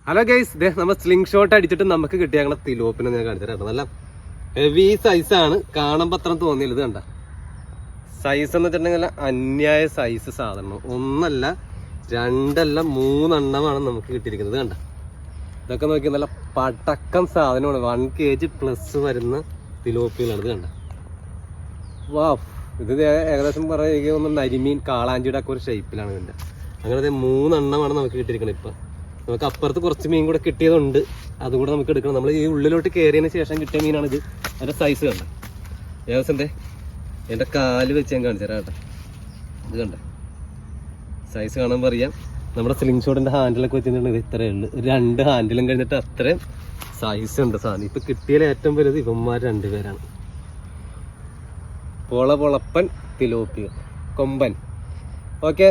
Hello guys, നമ്മൾ sling shot അടിച്ചിട്ട് നമുക്ക് കിട്ടിയ ഞങ്ങളുടെ തിലോപ്പിനെ ഞാൻ കാണിച്ചു. നല്ല ഹെവി സൈസാണ്, കാണുമ്പോൾ അത്ര തോന്നിയില്ല. ഇത് കണ്ട സൈസ് എന്ന് വെച്ചിട്ടുണ്ടെങ്കിൽ അന്യായ സൈസ് സാധനം. ഒന്നല്ല രണ്ടല്ല മൂന്നെണ്ണമാണ് നമുക്ക് കിട്ടിയിരിക്കുന്നത്. കണ്ട ഇതൊക്കെ നോക്കി നല്ല പടക്കം സാധനമാണ്. 1 kg പ്ലസ് വരുന്ന തിലോപ്പികളാണ്. ഇത് കണ്ട വാ, ഇത് ഏകദേശം പറയുക നരിമീൻ കാളാഞ്ചിയുടെ ഒക്കെ ഒരു ഷേപ്പിലാണ് ഇതിൻ്റെ. അങ്ങനെ 3 എണ്ണമാണ് നമുക്ക് കിട്ടിയിരിക്കുന്നത്. ഇപ്പം നമുക്ക് അപ്പുറത്ത് കുറച്ച് മീൻ കൂടെ കിട്ടിയതുണ്ട്, അതുകൂടെ നമുക്ക് എടുക്കണം. നമ്മൾ ഈ ഉള്ളിലോട്ട് കയറിയതിന് ശേഷം കിട്ടിയ മീനാണിത്. അതിൻ്റെ സൈസ് കണ്ട ഏകദേശം എൻ്റെ കാല് വെച്ച് ഞാൻ കാണിച്ചു തരാം കേട്ടോ. ഇത് കണ്ട സൈസ് കാണുമ്പോൾ അറിയാം. നമ്മുടെ സ്ലിംഗ് ഷോട്ടിൻ്റെ ഹാൻഡിലൊക്കെ വെച്ചിട്ടുണ്ടെങ്കിൽ ഇത്രയേ ഉള്ളൂ. 2 ഹാൻഡിലും കഴിഞ്ഞിട്ട് അത്രയും സൈസ് ഉണ്ട് സാധനം. ഇപ്പം കിട്ടിയതിൽ ഏറ്റവും വലുത് ഇവന്മാർ 2 പേരാണ്. പൊളപ്പൻ തിലോപ്പിയ കൊമ്പൻ. ഓക്കെ.